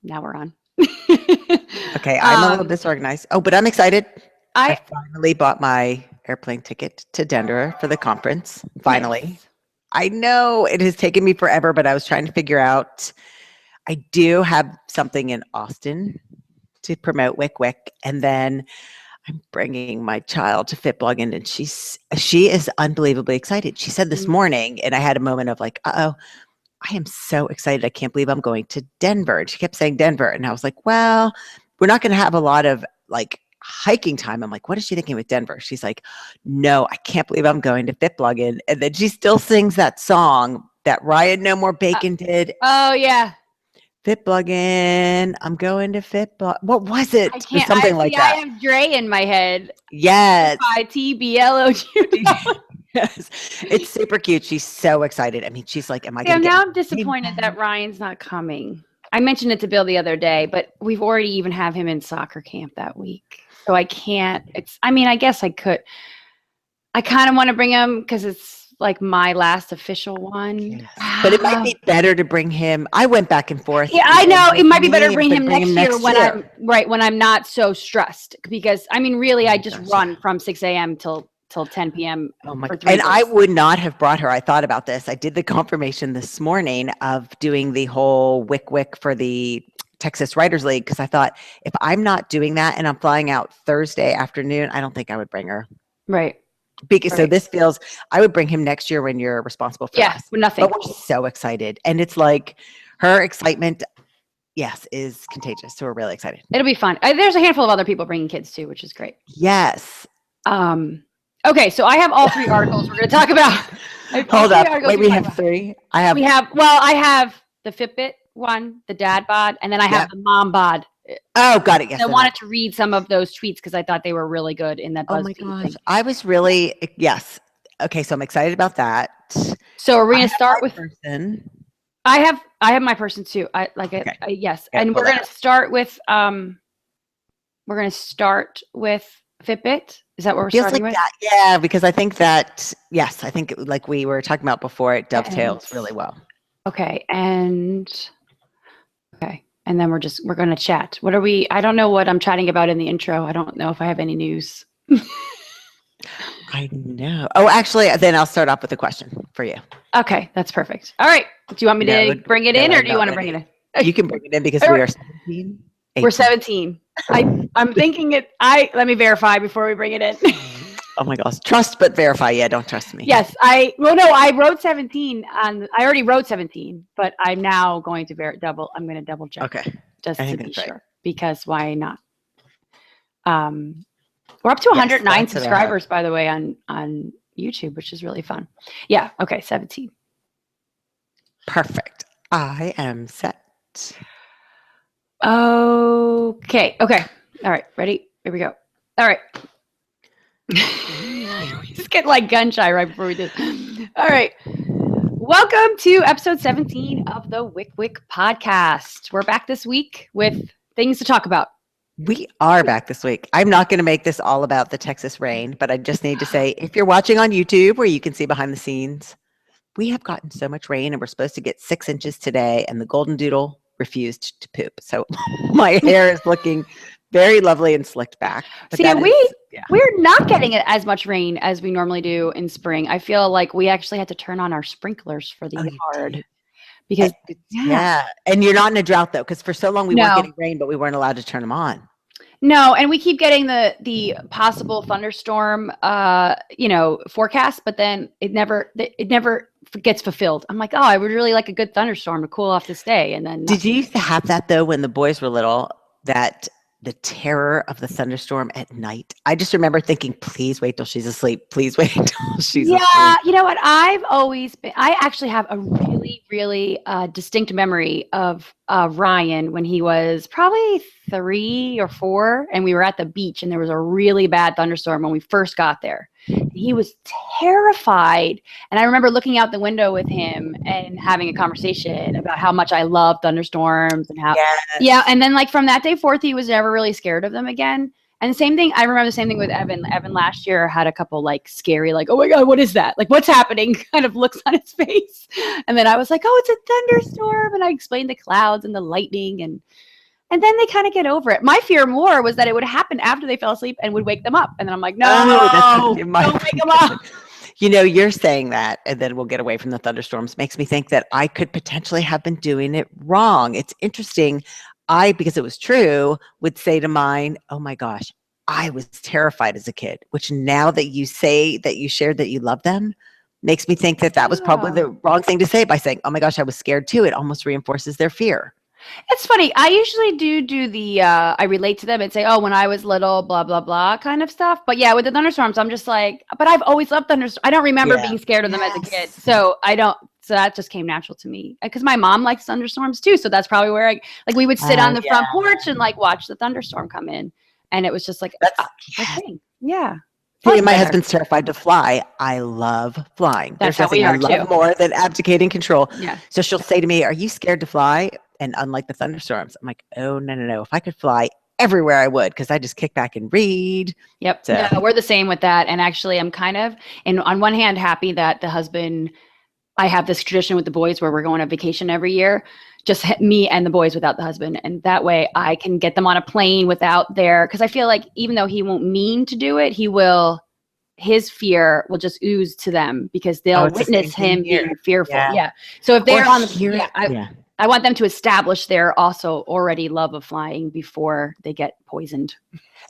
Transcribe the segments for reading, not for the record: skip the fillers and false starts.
Now we're on. Okay, I'm a little disorganized. Oh, but I'm excited. I finally bought my airplane ticket to Denver for the conference. Finally. Nice. I know it has taken me forever, but I was trying to figure out. I do have something in Austin to promote wycwyc, and then I'm bringing my child to FitBlog, and she is unbelievably excited. She said this morning, and I had a moment of like, uh-oh, I am so excited. I can't believe I'm going to Denver. And she kept saying Denver. And I was like, well, we're not going to have a lot of like hiking time. I'm like, what is she thinking with Denver? She's like, no, I can't believe I'm going to FitBlog. And then she still sings that song that Ryan No More Bacon did. Oh, yeah. FitBlogging. I'm going to FitBlog. What was it? It was something like that. I have Dre in my head. Yes. FitBlog. Yes, it's super cute. She's so excited. I mean, she's like, am I going to now I'm disappointed that Ryan's not coming. I mentioned it to Bill the other day, but we've already even have him in soccer camp that week. So I can't, I guess I could. I kind of want to bring him because it's like my last official one. Yes. But it might be better to bring him. I went back and forth. Yeah, I know. It might be better to bring him next year when I'm not so stressed. Because I mean, really, I just run from 6 a.m. till 10 p.m. Oh my! And I would not have brought her. I thought about this. I did the confirmation this morning of doing the whole wycwyc for the Texas Writers League because I thought if I'm not doing that and I'm flying out Thursday afternoon, I don't think I would bring her. Right. Because so this feels. I would bring him next year when you're responsible for us. With nothing. But we're so excited, and it's like her excitement. Yes, is contagious. So we're really excited. It'll be fun. There's a handful of other people bringing kids too, which is great. Yes. Okay, so I have all three articles we're going to talk about. Hold up. Wait, we have three? I have the Fitbit one, the Dad Bod, and then I have the Mom Bod. Oh, got it. Yes. I wanted to read some of those tweets because I thought they were really good in that BuzzFeed Oh my gosh. Thing. I was really, yes. Okay, so I'm excited about that. So are we going to start with person? I have my person too. Yes. Okay, and we're going to start with Fitbit. Is that what we're starting with? That, yeah, because I think that, yes, I think like we were talking about before, it dovetails really well. Okay. And then we're going to chat. What are we, I don't know what I'm chatting about in the intro. I don't know if I have any news. I know. Oh, actually, then I'll start off with a question for you. Okay. That's perfect. All right. Do you want me to bring it in or do you want to bring it in? You can bring it in because we are 17. 18. We're 17. I'm thinking let me verify before we bring it in. Oh my gosh. Trust but verify. Yeah, don't trust me. Yes. I wrote 17 I already wrote 17, but I'm now going to I'm going to double check. Okay. Just to be sure. Right. Because why not? We're up to 109 subscribers, by the way, on YouTube, which is really fun. Yeah. Okay. 17. Perfect. I am set. Okay. All right. Ready? Here we go. All right. We just get like gun shy right before we do. All right. Welcome to episode 17 of the wycwyc podcast. We're back this week with things to talk about. We are back this week. I'm not going to make this all about the Texas rain, but I just need to say, if you're watching on YouTube where you can see behind the scenes, we have gotten so much rain and we're supposed to get 6 inches today, and the golden doodle refused to poop. So my hair is looking very lovely and slicked back. See, we're not getting as much rain as we normally do in spring. I feel like we actually had to turn on our sprinklers for the yard because and you're not in a drought though, because for so long we weren't getting rain, but we weren't allowed to turn them on. No, and we keep getting the possible thunderstorm forecast, but then it never gets fulfilled. I'm like, I would really like a good thunderstorm to cool off this day. And then did you used to have that though when the boys were little, that the terror of the thunderstorm at night? I just remember thinking, please wait till she's asleep. Please wait till she's asleep. Yeah, you know what? I actually have a really, really distinct memory of Ryan when he was probably 3 or 4, and we were at the beach, and there was a really bad thunderstorm when we first got there. He was terrified, and I remember looking out the window with him and having a conversation about how much I love thunderstorms and how and then like from that day forth, he was never really scared of them again. And the same thing, I remember the same thing with Evan. Evan last year had a couple like scary, like, oh my God, what is that? Like, what's happening? Kind of looks on his face. And then I was like, oh, it's a thunderstorm. And I explained the clouds and the lightning. And And then they kind of get over it. My fear more was that it would happen after they fell asleep and would wake them up. And then I'm like, no, don't wake them up. You know, you're saying that, and then we'll get away from the thunderstorms, makes me think that I could potentially have been doing it wrong. It's interesting. Because it was true, would say to mine, oh my gosh, I was terrified as a kid, which now that you say that you shared that you love them, makes me think that that was probably the wrong thing to say by saying, oh my gosh, I was scared too. It almost reinforces their fear. It's funny. I usually do the, I relate to them and say, oh, when I was little, blah, blah, blah kind of stuff. But yeah, with the thunderstorms, I'm just like, but I've always loved thunderstorms. I don't remember being scared of them as a kid. So so that just came natural to me because my mom likes thunderstorms too. So that's probably where we would sit on the front porch and like watch the thunderstorm come in. And it was just like, a thing. Yeah. Hey, my husband's terrified to fly. I love flying. That's how we are too. I love more than abdicating control. Yeah. So she'll say to me, are you scared to fly? And unlike the thunderstorms, I'm like, oh, no. If I could fly everywhere, I would, because I just kick back and read. Yep. So. No, we're the same with that. And actually, I'm kind of, and on one hand, happy that the husband, I have this tradition with the boys where we're going on vacation every year, just me and the boys without the husband. And that way I can get them on a plane without because I feel like even though he won't mean to do it, his fear will just ooze to them because they'll witness him being fearful. Yeah. So if they're on the I want them to establish their also already love of flying before they get poisoned.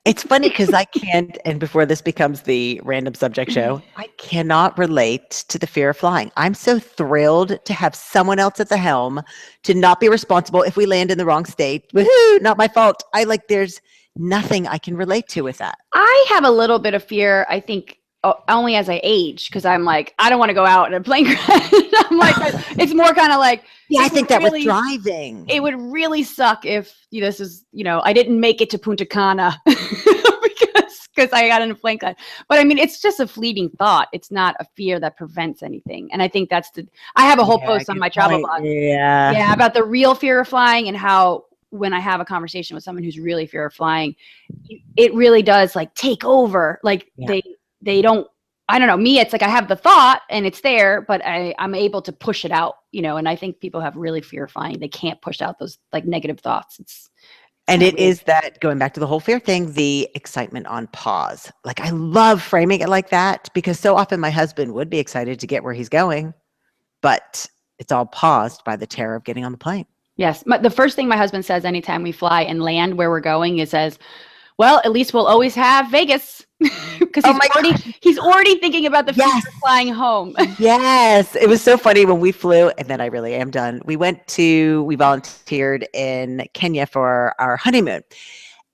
It's funny because I can't, and before this becomes the random subject show, I cannot relate to the fear of flying. I'm so thrilled to have someone else at the helm, to not be responsible if we land in the wrong state. Woohoo, not my fault. There's nothing I can relate to with that. I have a little bit of fear, I think, only as I age, because I'm like, I don't want to go out in a plane crash. I'm like, it's more kind of like, I think that with driving, it would really suck if I didn't make it to Punta Cana because I got in a plane crash. But I mean, it's just a fleeting thought. It's not a fear that prevents anything. And I think I have a whole post on my travel blog. Yeah, about the real fear of flying and how when I have a conversation with someone who's really fear of flying, it really does like take over. Like they don't, I don't know, me, it's like I have the thought and it's there, but I'm able to push it out, and I think people have really fear of flying. They can't push out those like negative thoughts. It is that, going back to the whole fear thing, the excitement on pause. Like I love framing it like that because so often my husband would be excited to get where he's going, but it's all paused by the terror of getting on the plane. Yes. The first thing my husband says anytime we fly and land where we're going, he says, well, at least we'll always have Vegas. Because he's already thinking about the future flying home. Yes. It was so funny when we flew, and then I really am done. We volunteered in Kenya for our honeymoon.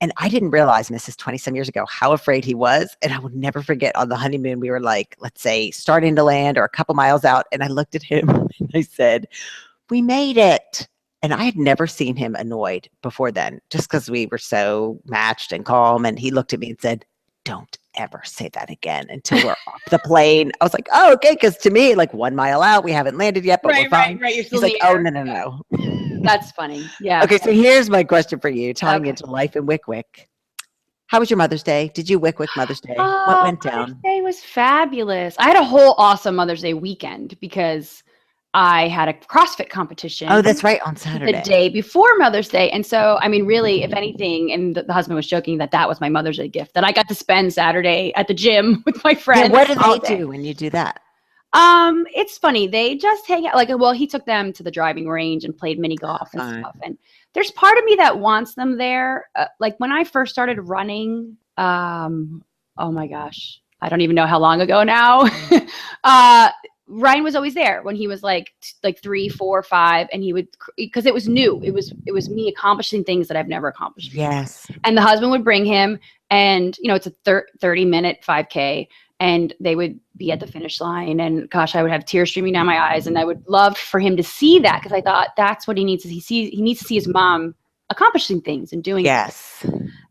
And I didn't realize, and this is 20-some years ago, how afraid he was. And I will never forget, on the honeymoon, we were like, let's say, starting to land or a couple miles out. And I looked at him and I said, we made it. And I had never seen him annoyed before then, just because we were so matched and calm. And he looked at me and said, don't ever say that again until we're off the plane. I was like, oh, okay. Because to me, like 1 mile out, we haven't landed yet, but we're fine. Right. He's like, oh, no. That's funny. Yeah. Okay. So here's my question for you, tying into life in wycwyc. How was your Mother's Day? Did you wycwyc Mother's Day? What went down? Mother's Day was fabulous. I had a whole awesome Mother's Day weekend because I had a CrossFit competition. Oh, that's right, on Saturday. The day before Mother's Day. And so, I mean, really, if anything, and the husband was joking that was my Mother's Day gift, that I got to spend Saturday at the gym with my friends. Yeah, what do they do when you do that? It's funny. They just hang out. He took them to the driving range and played mini golf and stuff. And there's part of me that wants them there. Like when I first started running, oh my gosh, I don't even know how long ago now. Ryan was always there when he was like 3, 4, 5, and he would, because it was new. It was me accomplishing things that I've never accomplished before. Yes. And the husband would bring him, and it's a 30-minute 5K, and they would be at the finish line, and gosh, I would have tears streaming down my eyes, and I would love for him to see that, because I thought that's what he needs. He needs to see his mom accomplishing things and doing. Yes.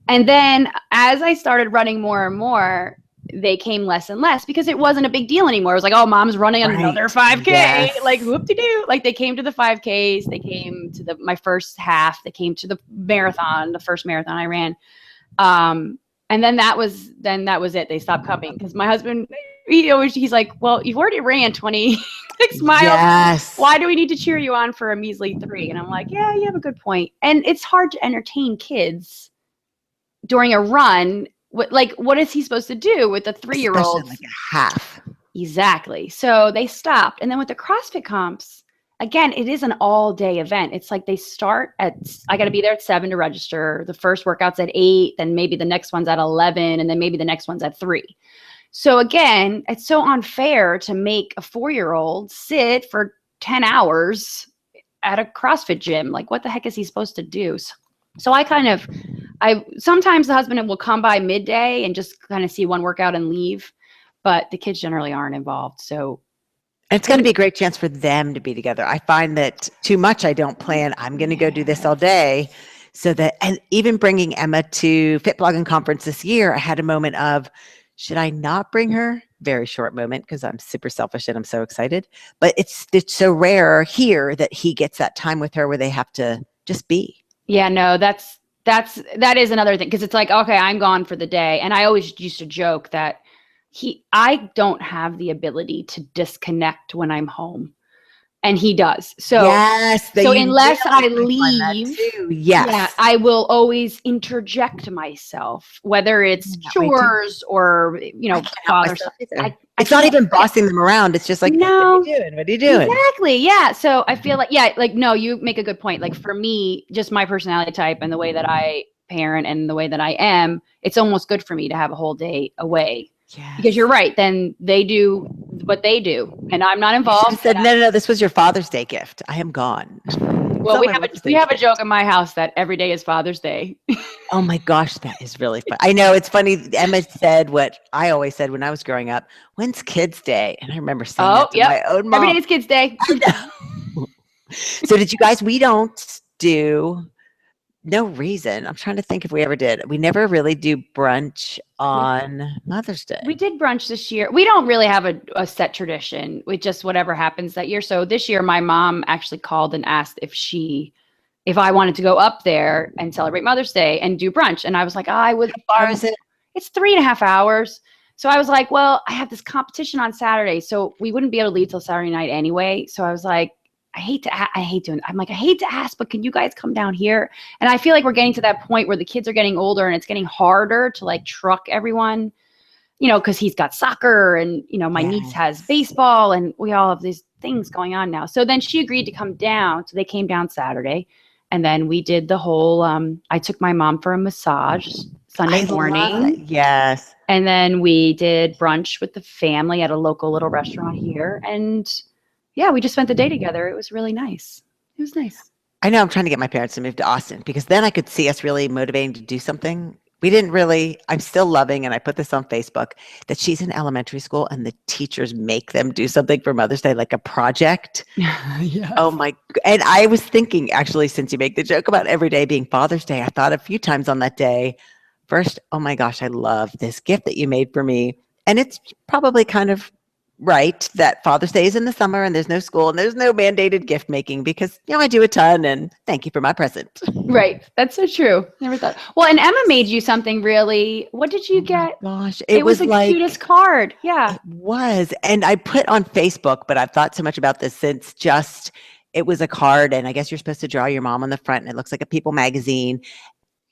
And then as I started running more and more, they came less and less because it wasn't a big deal anymore. It was like, oh, mom's running another 5K. Yes. Like, whoop-de-doo. Like, they came to the 5Ks. They came to my first half. They came to the marathon, the first marathon I ran. And then that was it. They stopped coming because my husband he's like, well, you've already ran 26 miles. Yes. Why do we need to cheer you on for a measly 3? And I'm like, yeah, you have a good point. And it's hard to entertain kids during a run. What is he supposed to do with a 3-year-old? Especially like a half. Exactly. So they stopped. And then with the CrossFit comps, again, it is an all-day event. It's like they start I got to be there at 7 to register. The first workout's at 8, then maybe the next one's at 11, and then maybe the next one's at 3. So again, it's so unfair to make a 4-year-old sit for 10 hours at a CrossFit gym. Like, what the heck is he supposed to do? So sometimes the husband will come by midday and just kind of see one workout and leave, but the kids generally aren't involved. So it's going to be a great chance for them to be together. I find that too much I don't plan. I'm going to go do this all day. And even bringing Emma to Fit Blogging Conference this year, I had a moment of, should I not bring her? Very short moment because I'm super selfish and I'm so excited. But it's so rare here that he gets that time with her where they have to just be. Yeah, no, that is another thing, because it's like, okay, I'm gone for the day. And I always used to joke that I don't have the ability to disconnect when I'm home. And he does. So, yes, so unless I leave, yes, I will always interject myself, whether it's chores or, father stuff. It's not even bossing them around. It's just like, no, what are you doing? What are you doing? Exactly. Yeah. So I feel like, no, you make a good point. Like for me, just my personality type and the way that I parent and the way that I am, it's almost good for me to have a whole day away. Yes. Because you're right. Then they do what they do, and I'm not involved. You said, no, this was your Father's Day gift. I am gone. Well, we have a joke in my house that every day is Father's Day. Oh my gosh, that is really fun. I know, it's funny. Emma said what I always said when I was growing up. When's Kids Day? And I remember saying that to my own mom. Every day is Kids Day. So did you guys? We don't do. No reason. I'm trying to think if we ever did. We never really do brunch on Mother's Day. We did brunch this year. We don't really have a set tradition. We just whatever happens that year. So this year, my mom actually called and asked if I wanted to go up there and celebrate Mother's Day and do brunch. And I was like, I would. How far is it? It's 3.5 hours. So I was like, well, I have this competition on Saturday, so we wouldn't be able to leave till Saturday night anyway. So I was like, I hate to ask, but can you guys come down here? And I feel like we're getting to that point where the kids are getting older and it's getting harder to like truck everyone, because he's got soccer and, my niece has baseball and we all have these things going on now. So then she agreed to come down. So they came down Saturday and then we did the whole, I took my mom for a massage Sunday morning. Yes. And then we did brunch with the family at a local little restaurant here. And yeah, we just spent the day together. It was really nice. It was nice. I know I'm trying to get my parents to move to Austin because then I could see us really motivating to do something. We didn't really, I'm still loving, and I put this on Facebook, that she's in elementary school and the teachers make them do something for Mother's Day, like a project. Yes. Oh my, and I was thinking actually, since you make the joke about every day being Father's Day, I thought a few times on that day, first, oh my gosh, I love this gift that you made for me. And it's probably kind of right that Father's Day is in the summer and there's no school and there's no mandated gift making because, I do a ton and thank you for my present. Right. That's so true. Never thought. Well, and Emma made you something really, what did you get? Gosh, it was the cutest card. Yeah. It was. And I put on Facebook, but I've thought so much about this since it was a card and I guess you're supposed to draw your mom on the front and it looks like a People magazine.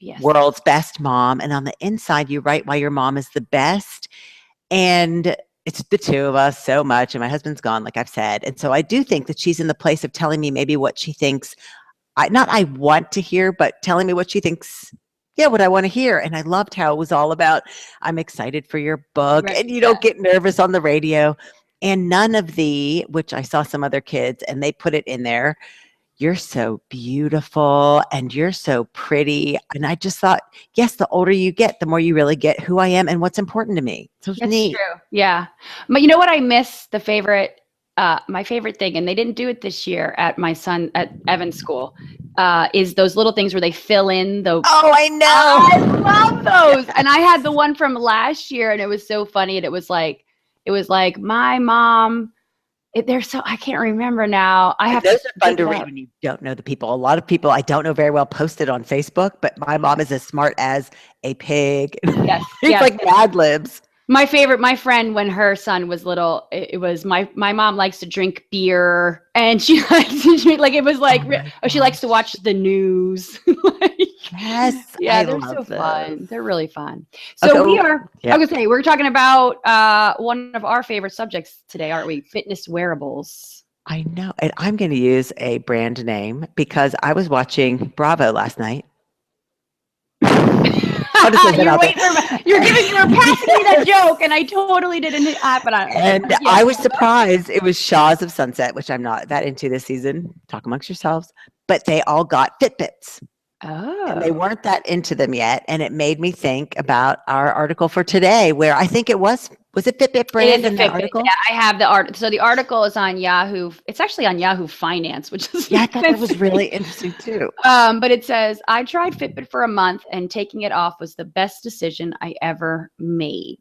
Yes. World's best mom. And on the inside, you write why your mom is the best. And it's the two of us so much. And my husband's gone, like I've said. And so I do think that she's in the place of telling me maybe what she thinks. I want to hear, but telling me what she thinks. Yeah, what I want to hear. And I loved how it was all about, I'm excited for your book. Right. And you don't get nervous on the radio. And none of which I saw some other kids and they put it in there. You're so beautiful and you're so pretty. And I just thought, yes, the older you get, the more you really get who I am and what's important to me. So it's neat. True. Yeah. But you know what I miss? My favorite thing, and they didn't do it this year at my son at Evan's school, is those little things where they fill in the. Oh, I know. I love those. And I had the one from last year and it was so funny. And it was like my mom. I can't remember now. Those are fun to read when you don't know the people. A lot of people I don't know very well posted on Facebook, but my mom is as smart as a pig. Yes. It's like Mad Libs. My friend, when her son was little, it was my mom likes to drink beer, and she likes to drink, like, it was like, Oh my she likes to watch gosh. the news. Like, Yes, yeah, I they're so love those. fun. They're really fun. Okay. So we are, I Yeah. was gonna say, we're talking about one of our favorite subjects today, aren't we? Fitness wearables. I know. And I'm going to use a brand name because I was watching Bravo last night. I'll just put that out there. You were passing me that joke, and I totally didn't happen. And I was surprised. It was Shaws of Sunset, which I'm not that into this season. Talk amongst yourselves. But they all got Fitbits. And they Oh. weren't that into them yet. And it made me think about our article for today, where I think it was it Fitbit It brand is a in that Fitbit. article? Yeah, I have the art. So the article is on Yahoo. It's actually on Yahoo Finance, which is Yeah, I thought that was really interesting too. But it says, I tried Fitbit for a month and taking it off was the best decision I ever made.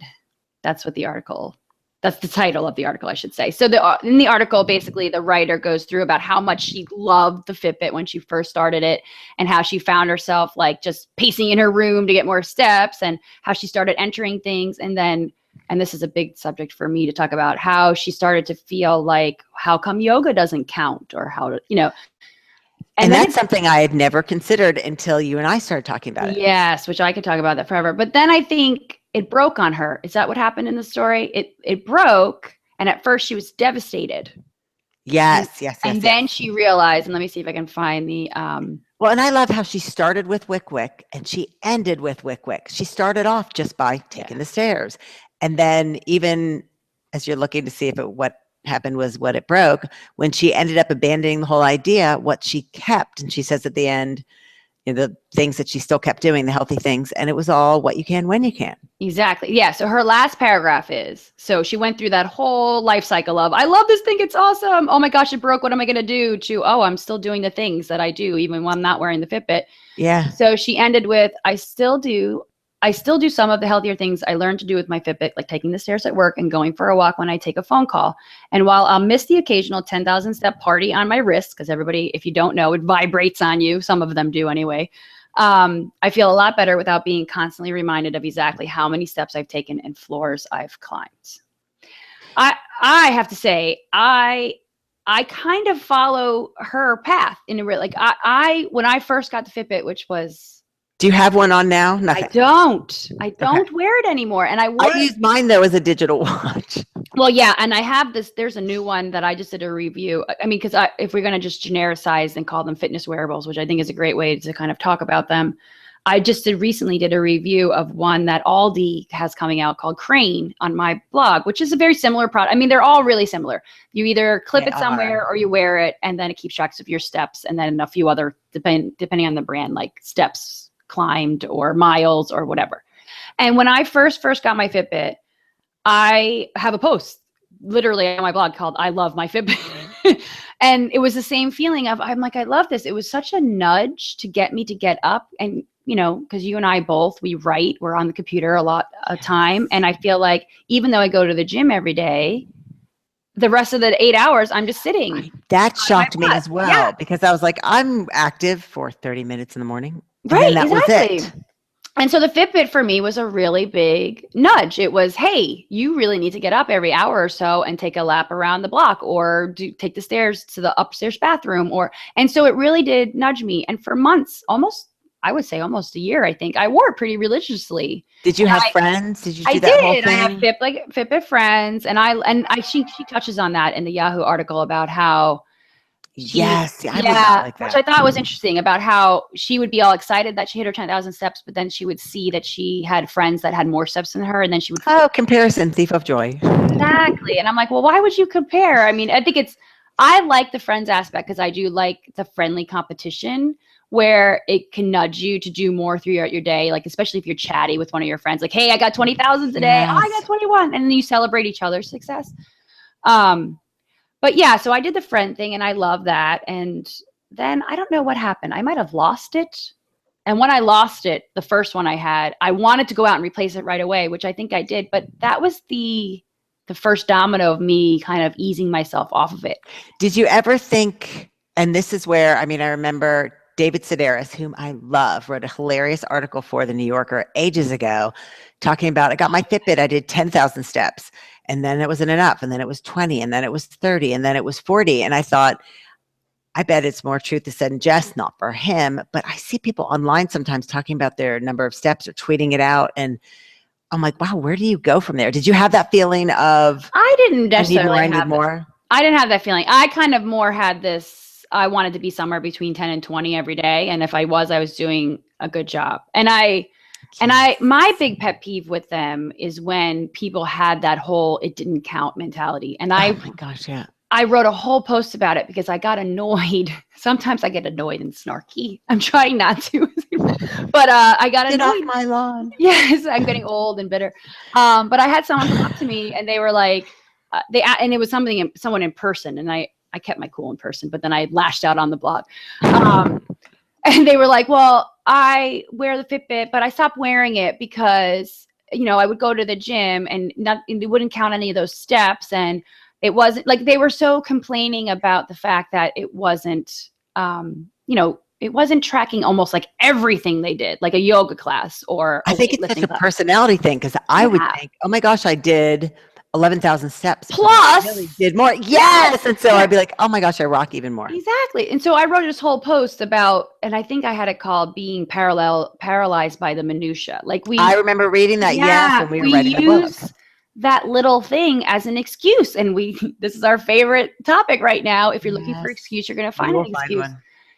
That's what the article, that's the title of the article, I should say. So in the article, basically the writer goes through about how much she loved the Fitbit when she first started it, and how she found herself like just pacing in her room to get more steps, and how she started entering things. And then, and this is a big subject for me to talk about, how she started to feel like, how come yoga doesn't count, or how to, And that's something I had never considered until you and I started talking about it. Yes, which I could talk about that forever. But then I think it broke on her. Is that what happened in the story? It broke, and at first she was devastated. Yes. And then she realized, and let me see if I can find the well, and I love how she started with wycwyc and she ended with wycwyc. She started off just by taking the stairs. And then, even as you're looking to see if what happened was what it broke, when she ended up abandoning the whole idea, what she kept, and she says at the end, the things that she still kept doing, the healthy things, and it was all what you can when you can. Exactly. Yeah. So her last paragraph is, so she went through that whole life cycle of, I love this thing, it's awesome, oh my gosh, it broke, what am I going to do, to, oh, I'm still doing the things that I do even when I'm not wearing the Fitbit. Yeah. So she ended with, I still do some of the healthier things I learned to do with my Fitbit, like taking the stairs at work and going for a walk when I take a phone call. And while I'll miss the occasional 10,000 step party on my wrist, because everybody, if you don't know, it vibrates on you. Some of them do anyway. I feel a lot better without being constantly reminded of exactly how many steps I've taken and floors I've climbed. I have to say, I kind of follow her path in a real, like, when I first got the Fitbit, which was, do you have one on now? Nothing. I don't wear it anymore. And I use mine though as a digital watch. Well, yeah. And I have this, there's a new one that I just did a review. I mean, because if we're going to just genericize and call them fitness wearables, which I think is a great way to kind of talk about them, I just recently did a review of one that Aldi has coming out called Crane on my blog, which is a very similar product. I mean, they're all really similar. You either clip it somewhere or you wear it, and then it keeps track of your steps, and then a few other, depending on the brand, like steps climbed or miles or whatever. And when I first got my Fitbit, I have a post literally on my blog called I love my Fitbit. And it was the same feeling of, I'm like, I love this. It was such a nudge to get me to get up. And, because you and I both, we're on the computer a lot of time. And I feel like even though I go to the gym every day, the rest of the 8 hours, I'm just sitting. That shocked me as well, because I was like, I'm active for 30 minutes in the morning. Right, exactly. Was it. And so the Fitbit for me was a really big nudge. It was, hey, you really need to get up every hour or so and take a lap around the block, or take the stairs to the upstairs bathroom, and so it really did nudge me. And for months, I would say almost a year, I think, I wore it pretty religiously. Did you have friends? Did you do that whole thing? I have Fitbit friends, and she touches on that in the Yahoo article about how I would not like that. Which I thought was interesting, about how she would be all excited that she hit her 10,000 steps, but then she would see that she had friends that had more steps than her, and then she would comparison, thief of joy. Exactly. And I'm like, well, why would you compare? I mean, I think I like the friends aspect, because I do like the friendly competition where it can nudge you to do more throughout your day, like especially if you're chatty with one of your friends, like, hey, I got 20,000 today. Yes. Oh, I got 21, and then you celebrate each other's success. But yeah, so I did the friend thing, and I love that. And then I don't know what happened. I might have lost it. And when I lost it, the first one I had, I wanted to go out and replace it right away, which I think I did. But that was the first domino of me kind of easing myself off of it. Did you ever think, and this is where, I mean, I remember David Sedaris, whom I love, wrote a hilarious article for the New Yorker ages ago talking about, I got my Fitbit, I did 10,000 steps, and then it wasn't enough, and then it was 20, and then it was 30, and then it was 40. And I thought, I bet it's more truth is said in jest, not for him. But I see people online sometimes talking about their number of steps or tweeting it out. And I'm like, wow, where do you go from there? Did you have that feeling of, I didn't necessarily I need more? I didn't have that feeling. I kind of more had this, I wanted to be somewhere between 10 and 20 every day. And if I was doing a good job. And my big pet peeve with them is when people had that whole, it didn't count mentality. And Oh my gosh, yeah. I wrote a whole post about it because I got annoyed. Sometimes I get annoyed and snarky. I'm trying not to, but I got annoyed. Get off my lawn. Yes, I'm getting old and bitter. But I had someone come up to me and they were like, and it was someone in person, and I kept my cool in person, but then I lashed out on the blog. And they were like, well, I wear the Fitbit, but I stopped wearing it because, I would go to the gym and it wouldn't count any of those steps. And it wasn't like, they were so complaining about the fact that it wasn't, it wasn't tracking almost like everything they did, like a yoga class or I think it's such a class. Personality thing, because I would think, oh my gosh, I did 11,000 steps. Plus, I really did more. Yes. And so I'd be like, oh my gosh, I rock even more. Exactly. And so I wrote this whole post about, and I think I had it called being paralyzed by the minutia. I remember reading that. Yes. When we were writing the book. That little thing as an excuse. And this is our favorite topic right now. If you're looking for excuse, you're going to find an excuse.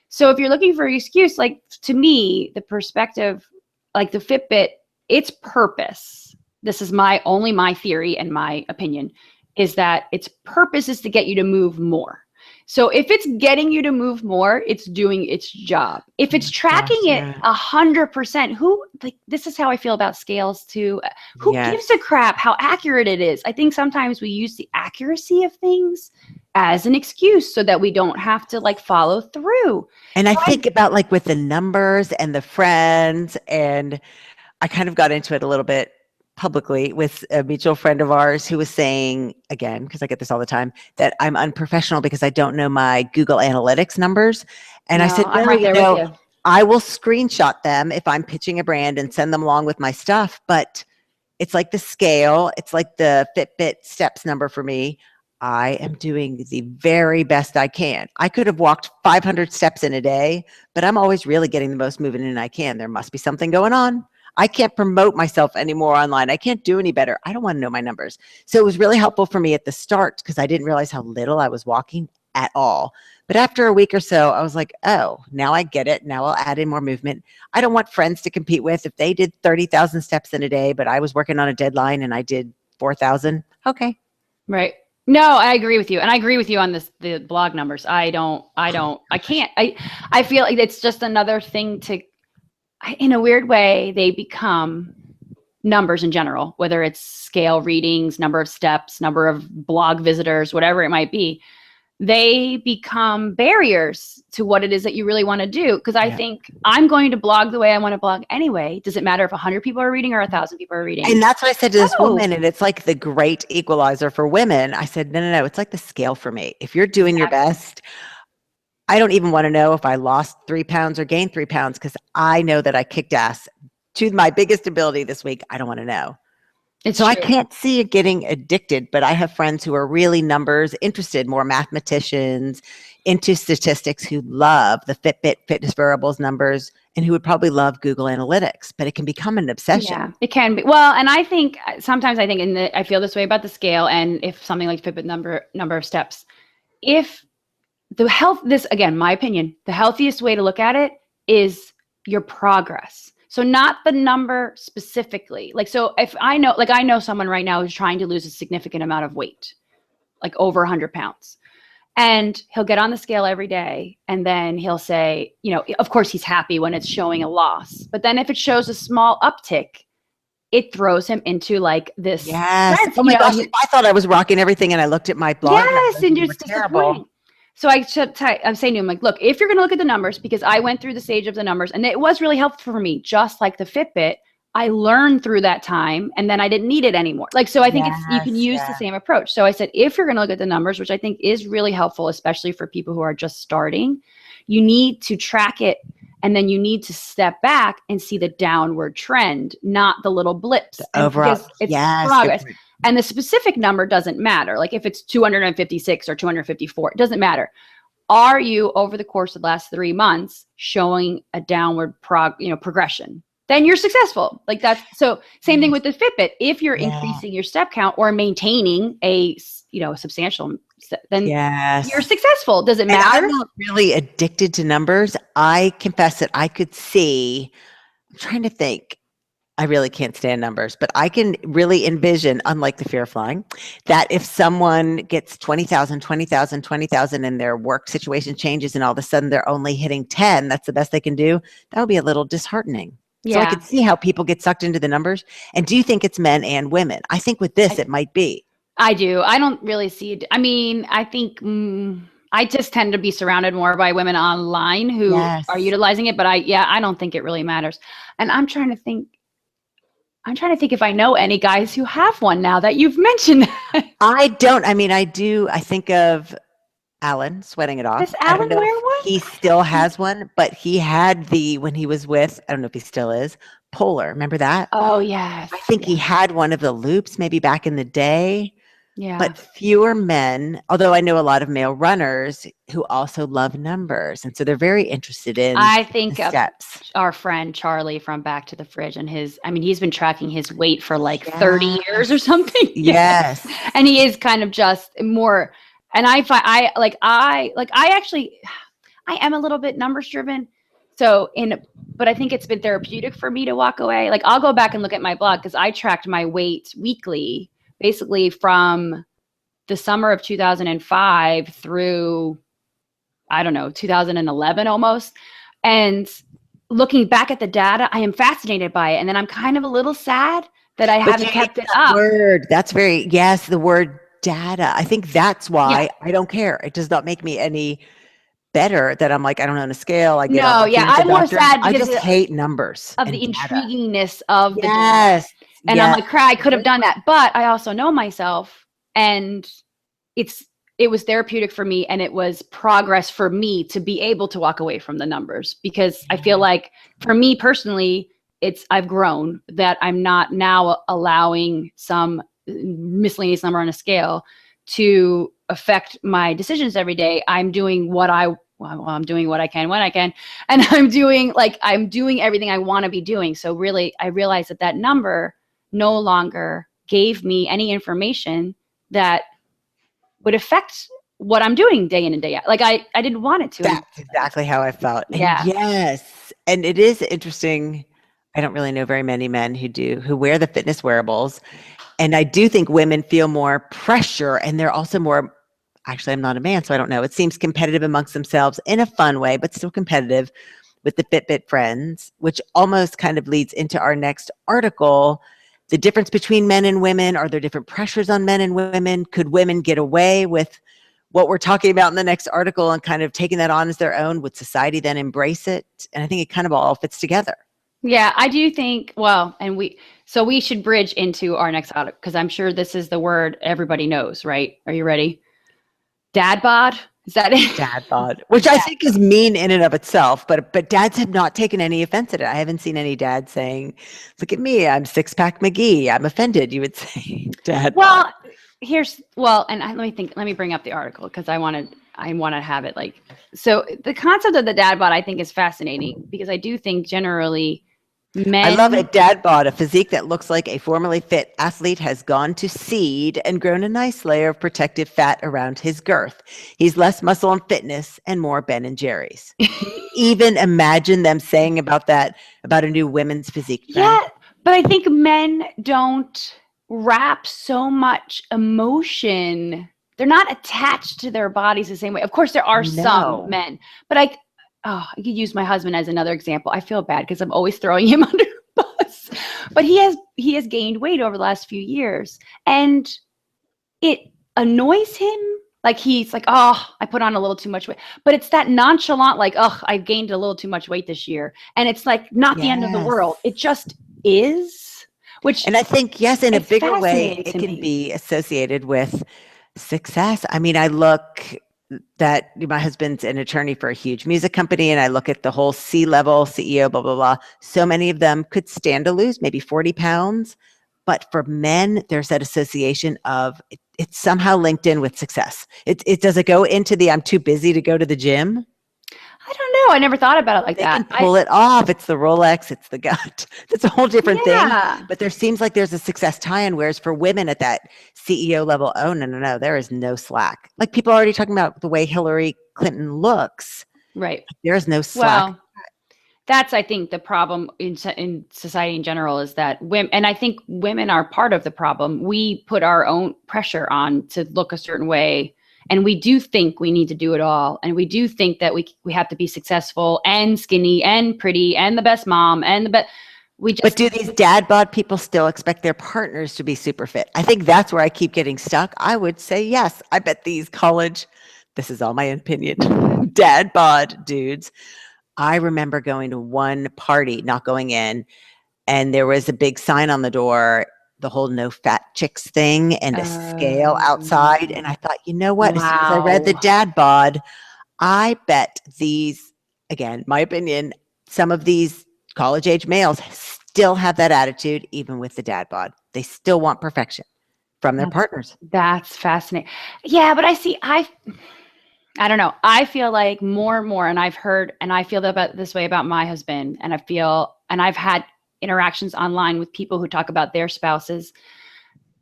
So if you're looking for an excuse, like to me, the perspective, like the Fitbit, its purpose, this is only my theory and my opinion, is that its purpose is to get you to move more. So if it's getting you to move more, it's doing its job. If it's tracking it 100%, this is how I feel about scales too. Who gives a crap how accurate it is? I think sometimes we use the accuracy of things as an excuse so that we don't have to follow through. And I think about with the numbers and the friends, and I kind of got into it a little bit publicly with a mutual friend of ours who was saying, again, because I get this all the time, that I'm unprofessional because I don't know my Google Analytics numbers. And I said, I'm right there with you. I will screenshot them if I'm pitching a brand and send them along with my stuff. But it's like the scale. It's like the Fitbit steps number for me. I am doing the very best I can. I could have walked 500 steps in a day, but I'm always really getting the most movement in I can. There must be something going on. I can't promote myself anymore online. I can't do any better. I don't want to know my numbers. So it was really helpful for me at the start because I didn't realize how little I was walking at all. But after a week or so, I was like, oh, now I get it. Now I'll add in more movement. I don't want friends to compete with. If they did 30,000 steps in a day, but I was working on a deadline and I did 4,000. Okay. Right. No, I agree with you. And I agree with you on the blog numbers. I can't, I feel like it's just another thing in a weird way, they become numbers in general, whether it's scale readings, number of steps, number of blog visitors, whatever it might be. They become barriers to what it is that you really want to do. Because I think I'm going to blog the way I want to blog anyway. Does it matter if 100 people are reading or 1,000 people are reading? And that's what I said to this woman. And it's like the great equalizer for women. I said, no. It's like the scale for me. If you're doing your best, I don't even want to know if I lost 3 pounds or gained 3 pounds because I know that I kicked ass to my biggest ability this week. I don't want to know. So I can't see it getting addicted, but I have friends who are really numbers interested, more mathematicians into statistics who love the Fitbit, fitness wearables numbers, and who would probably love Google Analytics, but it can become an obsession. Yeah, it can be. Well, and I think sometimes I feel this way about the scale, and if something like Fitbit number of steps, if again, my opinion, the healthiest way to look at it is your progress. So not the number specifically. So if I know someone right now who's trying to lose a significant amount of weight, like over 100 pounds, and he'll get on the scale every day. And then he'll say, of course he's happy when it's showing a loss, but then if it shows a small uptick, it throws him into this. Yes. Sense, oh my gosh. I thought I was rocking everything. And I looked at my blog. Yes. And you're disappointed. So I'm saying to him, look, if you're going to look at the numbers, because I went through the stage of the numbers and it was really helpful for me, just like the Fitbit, I learned through that time and then I didn't need it anymore. So I think you can use the same approach. So I said, if you're going to look at the numbers, which I think is really helpful, especially for people who are just starting, you need to track it. And then you need to step back and see the downward trend, not the little blips. Overall, because it's yes, progress. And the specific number doesn't matter. Like if it's 256 or 254, it doesn't matter. Are you over the course of the last 3 months showing a downward progression? Then you're successful. Like that's so same thing with the Fitbit. If you're increasing your step count or maintaining a substantial, then you're successful. Does it matter? I'm not really addicted to numbers. I confess that I could see, I'm trying to think. I really can't stand numbers, but I can really envision, unlike the fear of flying, that if someone gets 20,000, 20,000, 20,000 and their work situation changes and all of a sudden they're only hitting 10, that's the best they can do. That would be a little disheartening. So I could see how people get sucked into the numbers. And do you think it's men and women? I think with this, it might be. I do. I don't really see it. I mean, I think I just tend to be surrounded more by women online who are utilizing it. But I don't think it really matters. And I'm trying to think if I know any guys who have one now that you've mentioned. I don't. I mean, I do. I think of Alan sweating it off. Does Alan wear one? He still has one, but he had when he was with, I don't know if he still is, Polar. Remember that? Oh, yes. I think he had one of the loops maybe back in the day. Yeah. But fewer men, although I know a lot of male runners who also love numbers. And so they're very interested in I think steps. Our friend Charlie from Back to the Fridge and he's been tracking his weight for like 30 years or something. Yes. And he is kind of just more, and I find I am a little bit numbers driven. But I think it's been therapeutic for me to walk away. Like I'll go back and look at my blog because I tracked my weight weekly, basically from the summer of 2005 through, I don't know, 2011 almost. And looking back at the data, I am fascinated by it. And then I'm kind of a little sad that I haven't kept it up. That's the word data. I think that's why I don't care. It does not make me any better that I'm like, I don't own a scale. I'm more sad because I just hate numbers. Of the intriguingness of the data. And I'm like, I could have done that. But I also know myself, and it was therapeutic for me, and it was progress for me to be able to walk away from the numbers, because I feel like for me personally, I've grown, that I'm not now allowing some miscellaneous number on a scale to affect my decisions every day. I'm doing I'm doing what I can when I can, and I'm doing everything I want to be doing. So really, I realized that number no longer gave me any information that would affect what I'm doing day in and day out. Like I didn't want it to. That's exactly how I felt. Yeah. And yes. And it is interesting. I don't really know very many men who wear the fitness wearables. And I do think women feel more pressure, and they're also more, actually, I'm not a man, so I don't know. It seems competitive amongst themselves in a fun way, but still competitive with the Fitbit friends, which almost kind of leads into our next article. The difference between men and women. Are there different pressures on men and women? Could women get away with what we're talking about in the next article and kind of taking that on as their own? Would society then embrace it? And I think it kind of all fits together. Yeah, I do think, we should bridge into our next article, because I'm sure this is the word everybody knows, right? Are you ready? Dad Bod? Is that it? Dad Bod, which I think is mean in and of itself, but dads have not taken any offense at it. I haven't seen any dads saying, "Look at me, I'm six-pack McGee. I'm offended." You would say, "Dad Bod." Let me bring up the article, because I want to have it like, so the concept of the Dad Bod I think is fascinating, because I do think generally men. I love it. Dad Bod, a physique that looks like a formerly fit athlete has gone to seed and grown a nice layer of protective fat around his girth. He's less muscle and fitness and more Ben and Jerry's. Even imagine them saying about a new women's physique trend. Yeah, but I think men don't wrap so much emotion. They're not attached to their bodies the same way. Of course, there are some men, but I could use my husband as another example. I feel bad because I'm always throwing him under the bus, but he has gained weight over the last few years, and it annoys him. Like he's like, oh, I put on a little too much weight, but it's that nonchalant, like, oh, I've gained a little too much weight this year, and it's like not the end of the world. It just is. And I think, yes, in a bigger way, it can be associated with success. I mean, I look that my husband's an attorney for a huge music company, and I look at the whole C-level CEO, blah, blah, blah. So many of them could stand to lose maybe 40 pounds. But for men, there's that association of it's somehow linked in with success. It does it go into the I'm too busy to go to the gym? I don't know. I never thought about it like They that. can pull it off. It's the Rolex. It's the gut. That's a whole different thing. Yeah. But there seems like there's a success tie-in, whereas for women at that CEO level, oh, no, there is no slack. Like people are already talking about the way Hillary Clinton looks. Right. There is no slack. Well, that's, I think, the problem in society in general is that women, and I think women are part of the problem. We put our own pressure on to look a certain way. And we do think we need to do it all. And we do think that we have to be successful and skinny and pretty and the best mom and the best. But do these dad bod people still expect their partners to be super fit? I think that's where I keep getting stuck. I would say yes. I bet these college, this is all my opinion, dad bod dudes. I remember going to one party, not going in, and there was a big sign on the door, the whole no fat chicks thing, and a scale outside. And I thought, you know what? As soon as I read the dad bod, I bet these, again, my opinion, some of these college age males still have that attitude, even with the dad bod. They still want perfection from their partners. That's fascinating. Yeah, but I don't know. I feel like more and more, and I've heard, and I feel this way about my husband, and I've had interactions online with people who talk about their spouses,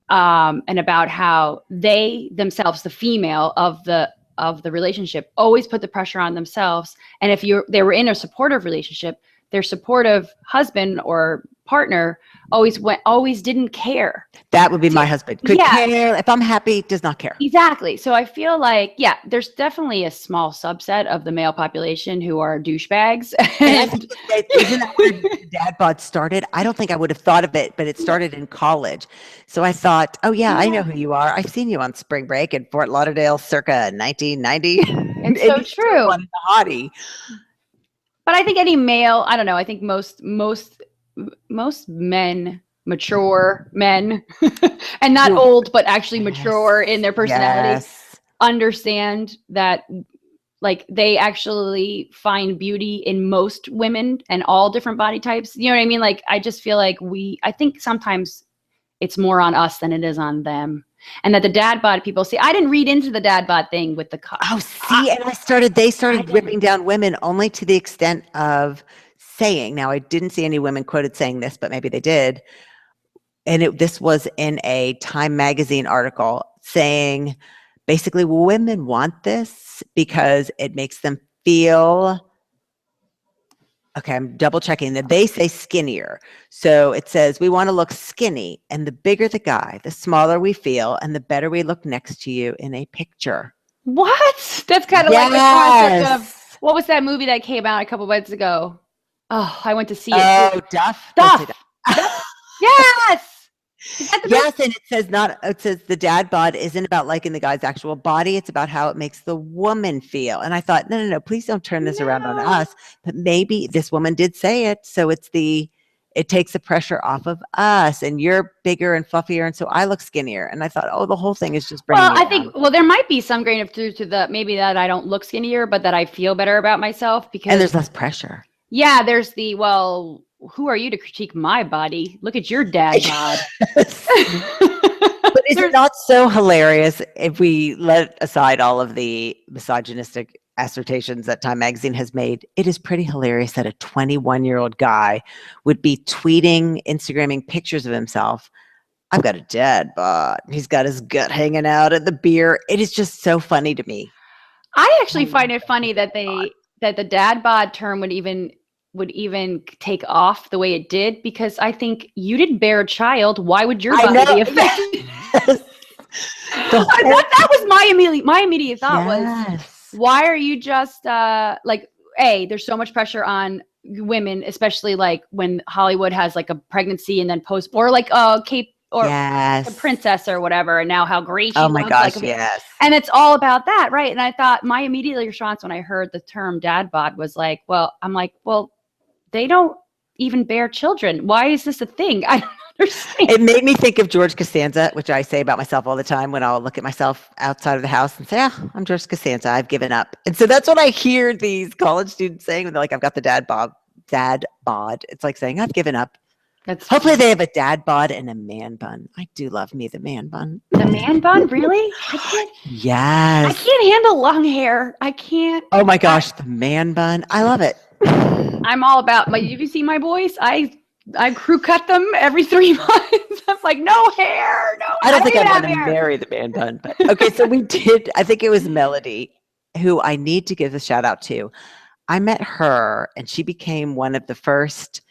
and about how they themselves, the female of the relationship, always put the pressure on themselves. And if they were in a supportive relationship, their supportive husband or partner always didn't care. That would be my husband. Could care. If I'm happy, does not care. Exactly. So I feel like, yeah, there's definitely a small subset of the male population who are douchebags. And isn't that where dad bod started? I don't think I would have thought of it, but it started in college. So I thought, oh yeah, I know who you are. I've seen you on spring break in Fort Lauderdale circa 1990. It's so true. A hottie. But I think any male, I don't know. I think most men, mature men, and not old, but actually mature in their personality, understand that, like, they actually find beauty in most women and all different body types. You know what I mean? Like, I just feel like I think sometimes it's more on us than it is on them. And that the dad bod people, see, I didn't read into the dad bod thing with the and they started ripping down women only to the extent of saying, now I didn't see any women quoted saying this, but maybe they did. And this was in a Time magazine article saying, basically, women want this because it makes them feel, okay, I'm double checking that they say skinnier. So it says we want to look skinny, and the bigger the guy, the smaller we feel, and the better we look next to you in a picture. What? That's kind of like the concept of, what was that movie that came out a couple months ago? Oh, I went to see it. Oh, Duff. Yes. Yes, and it says the dad bod isn't about liking the guy's actual body. It's about how it makes the woman feel. And I thought, no, please don't turn this around on us. But maybe this woman did say it. So it takes the pressure off of us, and you're bigger and fluffier. And so I look skinnier. And I thought, the whole thing is just bringing there might be some grain of truth to maybe that I don't look skinnier, but that I feel better about myself and there's less pressure. Yeah. There's who are you to critique my body? Look at your dad bod. But is it not so hilarious if we let aside all of the misogynistic assertions that Time magazine has made? It is pretty hilarious that a 21-year-old guy would be tweeting, Instagramming pictures of himself. I've got a dad bod. He's got his gut hanging out at the beer. It is just so funny to me. I actually find it funny that that the dad bod term would even take off the way it did, because I think you didn't bear a child. Why would your body be affected? That was my immediate thought was, why are you just there's so much pressure on women, especially like when Hollywood has like a pregnancy and then post, or like Kate or the princess or whatever, and now how great she looks. My gosh, yes. And it's all about that, right? And I thought my immediate response when I heard the term dad bod was like, well, they don't even bear children. Why is this a thing? understand. It made me think of George Costanza, which I say about myself all the time when I'll look at myself outside of the house and say, oh, I'm George Costanza. I've given up. And so that's what I hear these college students saying when they're like, I've got the dad bod. It's like saying, I've given up. Hopefully they have a dad bod and a man bun. I do love me the man bun. The man bun, really? I can't. Yes. I can't handle long hair. I can't. Oh my gosh, the man bun. I love it. I'm all about my. Have you seen my boys? I crew cut them every 3 months. I'm like, no hair, no. I don't think I want to marry the man bun. But okay, so we did. I think it was Melody, who I need to give a shout out to. I met her, and she became one of the first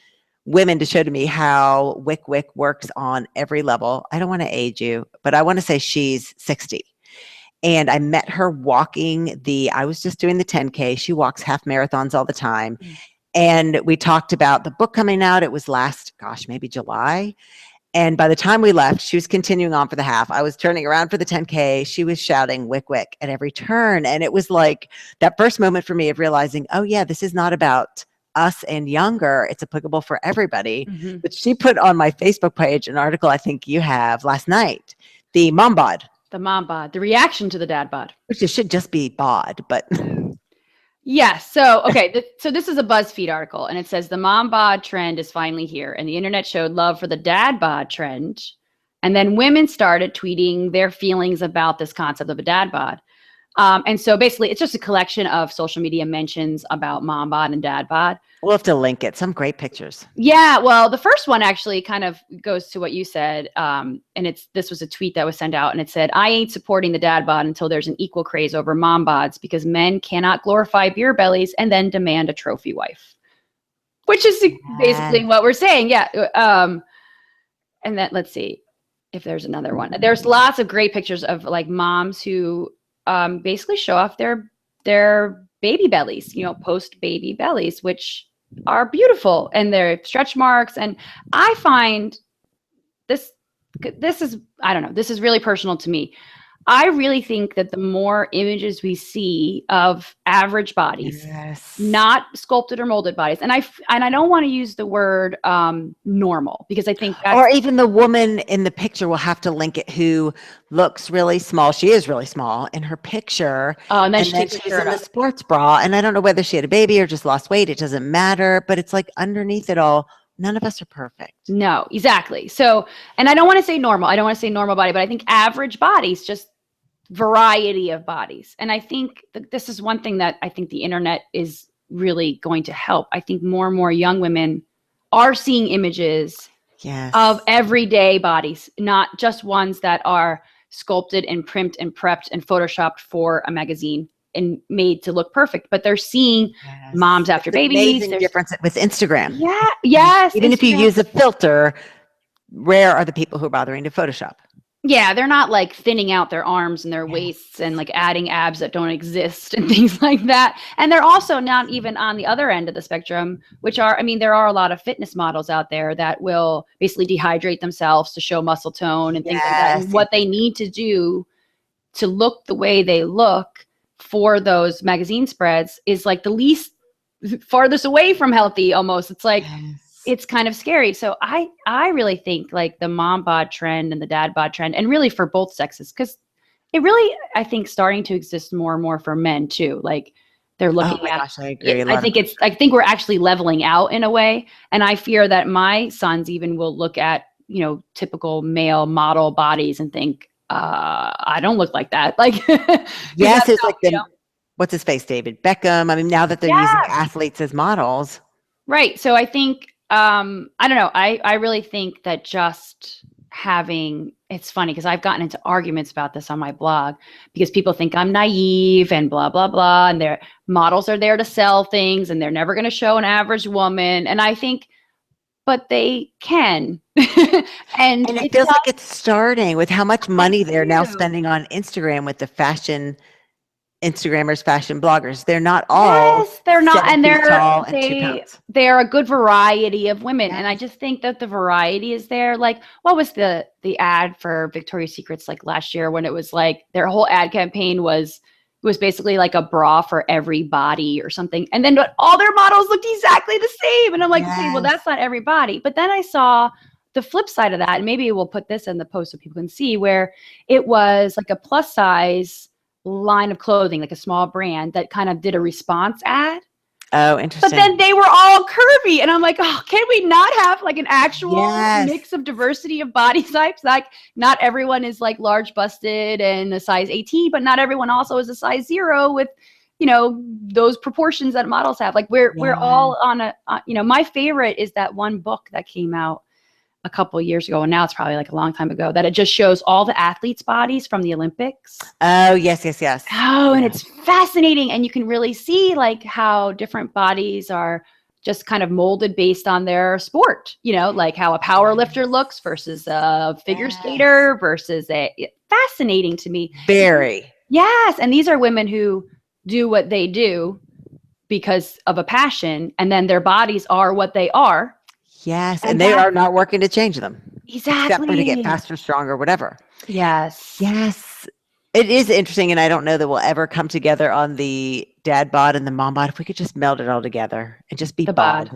women to show to me how wycwyc works on every level. I don't want to age you, but I want to say she's 60. And I met her walking I was just doing the 10K. She walks half marathons all the time. And we talked about the book coming out. It was maybe July. And by the time we left, she was continuing on for the half. I was turning around for the 10K. She was shouting wycwyc at every turn. And it was like that first moment for me of realizing, oh yeah, this is not about us and younger. It's applicable for everybody. Mm-hmm. But she put on my Facebook page an article I think you have last night, the mom bod. The mom bod, the reaction to the dad bod. Which it should just be bod, but... Yeah. So, okay. So this is a BuzzFeed article, and it says the mom bod trend is finally here, and the internet showed love for the dad bod trend. And then women started tweeting their feelings about this concept of a dad bod. And so basically it's just a collection of social media mentions about mom bod and dad bod. We'll have to link it. Some great pictures. Yeah. Well, the first one actually kind of goes to what you said. And this was a tweet that was sent out, and it said, I ain't supporting the dad bod until there's an equal craze over mom bods because men cannot glorify beer bellies and then demand a trophy wife, which is basically what we're saying. Yeah. And then let's see if there's another one. There's lots of great pictures of like moms who basically show off their baby bellies, post baby bellies, which are beautiful, and they're stretch marks. And I find this is, I don't know, this is really personal to me. I really think that the more images we see of average bodies, yes, not sculpted or molded bodies, and I don't want to use the word normal, because I think that's, or even the woman in the picture, will have to link it, who looks really small. She is really small in her picture. Oh, and then she's in the sports bra, and I don't know whether she had a baby or just lost weight. It doesn't matter, but it's like underneath it all, none of us are perfect. No, exactly. So, and I don't want to say normal. I don't want to say normal body, but I think average bodies, just variety of bodies. And I think that this is one thing that I think the internet is really going to help. I think more and more young women are seeing images, yes, of everyday bodies, not just ones that are sculpted and primed and prepped and photoshopped for a magazine and made to look perfect, but they're seeing, yes, moms after babies. Amazing difference with Instagram. Yeah. Yes. Even Instagram. If you use a filter, rare are the people who are bothering to Photoshop. Yeah, they're not like thinning out their arms and their waists and like adding abs that don't exist and things like that. And they're also not even on the other end of the spectrum, which are, I mean, there are a lot of fitness models out there that will basically dehydrate themselves to show muscle tone and things like that. And what they need to do to look the way they look for those magazine spreads is like the least farthest away from healthy almost. It's like, yes, it's kind of scary. So I really think like the mom bod trend and the dad bod trend, and really for both sexes, because it really, I think, starting to exist more and more for men too. Like they're looking at, gosh, I agree. I think we're actually leveling out in a way. And I fear that my sons even will look at, typical male model bodies and think, I don't look like that. Like, yes, it's like what's his face, David Beckham. I mean, now that they're using athletes as models. Right. So I think, I don't know. I really think that just having, it's funny because I've gotten into arguments about this on my blog because people think I'm naive and blah, blah, blah. And their models are there to sell things and they're never going to show an average woman. And I think, but they can. and it feels like it's starting with how much money they're now spending on Instagram with the fashion Instagrammers, fashion bloggers. They're not all. Yes, they're not. And they're a good variety of women. Yes. And I just think that the variety is there. Like, what was the ad for Victoria's Secrets like last year when it was like their whole ad campaign was basically like a bra for every body or something. And then all their models looked exactly the same. And I'm like, yes, okay, well, that's not every body. But then I saw the flip side of that, and maybe we'll put this in the post so people can see, where it was like a plus size line of clothing, like a small brand that kind of did a response ad. Oh, interesting. But then they were all curvy. And I'm like, oh, can we not have like an actual mix of diversity of body types? Like not everyone is like large busted and a size 18, but not everyone also is a size 0 with, you know, those proportions that models have. Like we're all on a, you know, my favorite is that one book that came out a couple of years ago, and now it's probably like a long time ago, that it just shows all the athletes' bodies from the Olympics. Oh, yes. Oh, and it's fascinating. And you can really see like how different bodies are just kind of molded based on their sport, you know, like how a power lifter looks versus a figure skater versus fascinating to me. Very. Yes. And these are women who do what they do because of a passion, and then their bodies are what they are. Yes, and they are not working to change them. Exactly. Except for to get faster, stronger, whatever. Yes. Yes. It is interesting, and I don't know that we'll ever come together on the dad bod and the mom bod. If we could just meld it all together and just be the bod.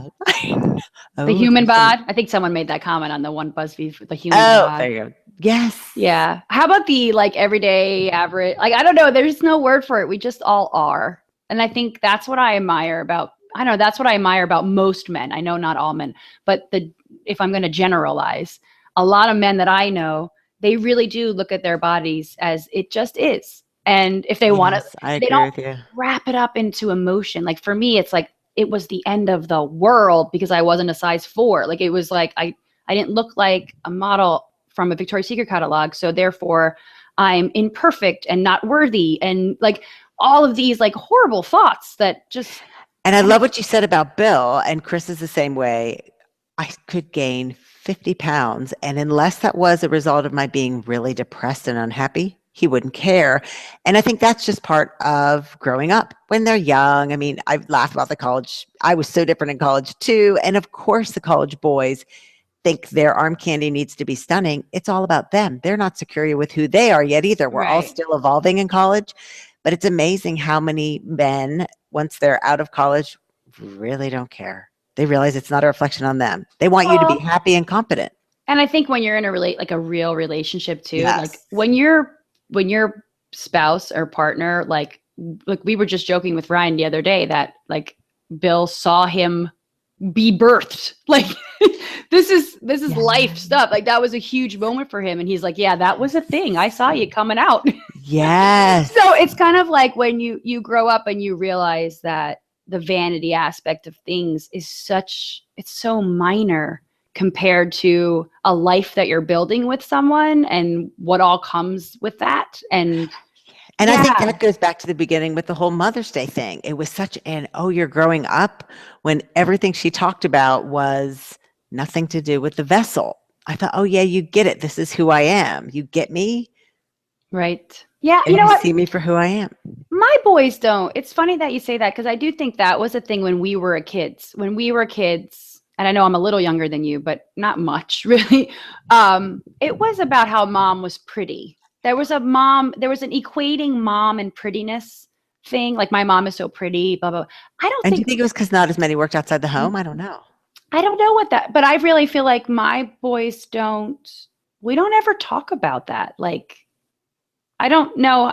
The human bod. I think someone made that comment on the one BuzzFeed, the human bod. Oh, there you go. Yes. Yeah. How about the like everyday average? Like, I don't know. There's no word for it. We just all are. And I think that's what I admire about, I don't know, that's what I admire about most men. I know not all men, but if I'm going to generalize, a lot of men that I know, they really do look at their bodies as it just is. And if they want to, they don't wrap it up into emotion. Like for me, it's like, it was the end of the world because I wasn't a size 4. Like it was like, I didn't look like a model from a Victoria's Secret catalog. So therefore I'm imperfect and not worthy. And like all of these like horrible thoughts that just. And I love what you said about Bill, and Chris is the same way. I could gain 50 pounds, and unless that was a result of my being really depressed and unhappy, he wouldn't care. And I think that's just part of growing up when they're young. I mean, I laugh about the college. I was so different in college too. And of course, the college boys think their arm candy needs to be stunning. It's all about them. They're not secure with who they are yet either. We're all still evolving in college. But it's amazing how many men, once they're out of college, really don't care. They realize it's not a reflection on them. They want you to be happy and competent. And I think when you're in a real relationship too, like when your spouse or partner, like we were just joking with Ryan the other day that like Bill saw him be birthed. Like this is life stuff. Like that was a huge moment for him. And he's like, yeah, that was a thing. I saw you coming out. Yes. So it's kind of like when you grow up and you realize that the vanity aspect of things is it's so minor compared to a life that you're building with someone and what all comes with that. And I think that goes back to the beginning with the whole Mother's Day thing. It was such you're growing up, when everything she talked about was nothing to do with the vessel. I thought, oh yeah, you get it. This is who I am. You get me? Right. Yeah. And you know what? See me for who I am. My boys don't. It's funny that you say that, because I do think that was a thing when we were kids. When we were kids, and I know I'm a little younger than you, but not much really. It was about how mom was pretty. There was an equating mom and prettiness thing. Like my mom is so pretty, blah, blah. Do you think it was because not as many worked outside the home? I don't know. I don't know but I really feel like my boys we don't ever talk about that. Like, I don't know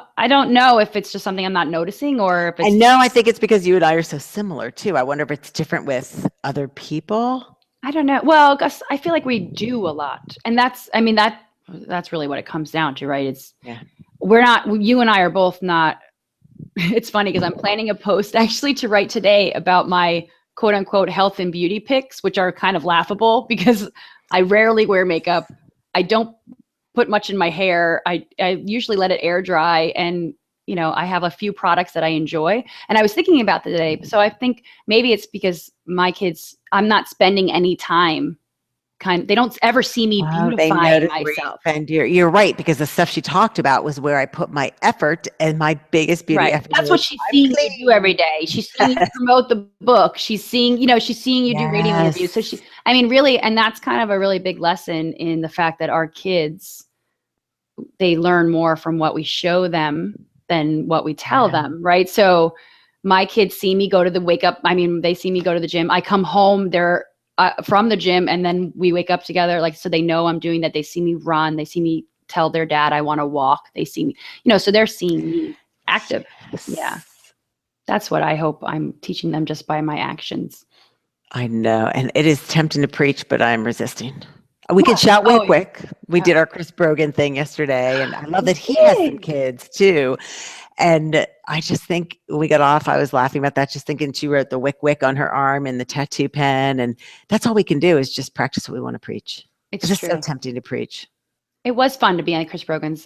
if it's just something I'm not noticing or if it's. I think it's because you and I are so similar too. I wonder if it's different with other people. I don't know. Well, Gus, I feel like we do a lot. And that's really what it comes down to, right? You and I are both not. It's funny because I'm planning a post actually to write today about my quote unquote health and beauty pics, which are kind of laughable because I rarely wear makeup. I don't put much in my hair. I usually let it air dry, and I have a few products that I enjoy. And I was thinking about today, so I think maybe it's because my kids, I'm not spending any time. They don't ever see me beautifying myself. And you're right, because the stuff she talked about was where I put my effort, and my biggest beauty effort. That's what she's seeing you do every day. She's seeing you promote the book. She's seeing you do radio interviews. So really, and that's kind of a really big lesson in the fact that our kids, they learn more from what we show them than what we tell them, right? So my kids see me go to they see me go to the gym. I come home, they're from the gym, and then we wake up together, like, so they know I'm doing that. They see me run. They see me tell their dad I want to walk. They see me, so they're seeing me active. Yes. Yeah. That's what I hope I'm teaching them just by my actions. I know. And it is tempting to preach, but I'm resisting. We could shout wycwyc. We did our Chris Brogan thing yesterday, and I love that he has some kids too. And I just think when we got off, I was laughing about that, just thinking she wrote the wycwyc on her arm and the tattoo pen. And that's all we can do is just practice what we want to preach. It's just so tempting to preach. It was fun to be on Chris Brogan's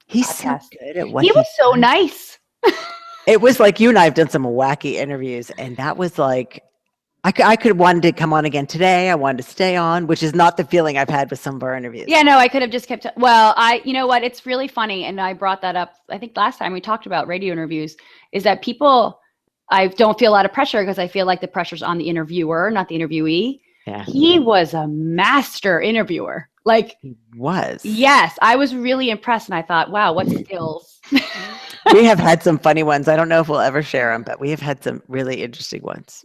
He's podcast. So good at what he was so nice. It was like you and I have done some wacky interviews, and that was like, I could have wanted to come on again today. I wanted to stay on, which is not the feeling I've had with some of our interviews. Yeah, no, I could have just kept. Well, you know what? It's really funny, and I brought that up. I think last time we talked about radio interviews, is that I don't feel a lot of pressure because I feel like the pressure's on the interviewer, not the interviewee. Yeah. He was a master interviewer. Like, he was. Yes, I was really impressed, and I thought, wow, what skills. We have had some funny ones. I don't know if we'll ever share them, but we have had some really interesting ones.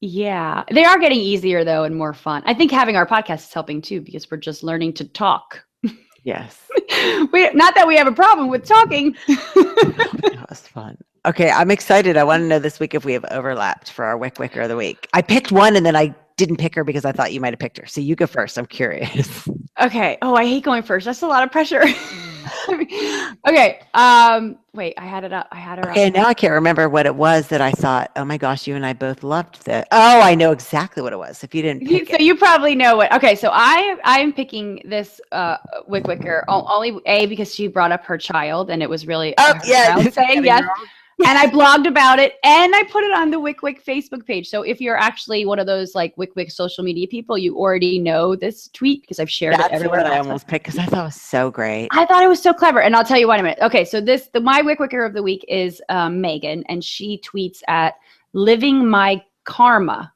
Yeah, they are getting easier though and more fun. I think having our podcast is helping too, because we're just learning to talk. Yes. Not that we have a problem with talking. That was fun. Okay, I'm excited. I want to know this week if we have overlapped for our wycwycker of the week. I picked one and then I didn't pick her because I thought you might have picked her. So you go first. I'm curious. Okay. Oh, I hate going first. That's a lot of pressure. Okay. Wait, I had it up. I had her up. Okay, now I can't remember what it was that I thought, oh my gosh, you and I both loved that. Oh, I know exactly what it was. If you didn't pick it. So you probably know what. Okay, so I'm picking this wycwycker only because she brought up her child, and it was really saying yes. And I blogged about it, and I put it on the wycwyc Facebook page. So if you're actually one of those like wycwyc social media people, you already know this tweet because I've shared it everywhere. That's what I almost picked because I thought it was so great. I thought it was so clever, and I'll tell you why in a minute. Okay, so my wycwycker of the week is Megan, and she tweets at Living My Karma.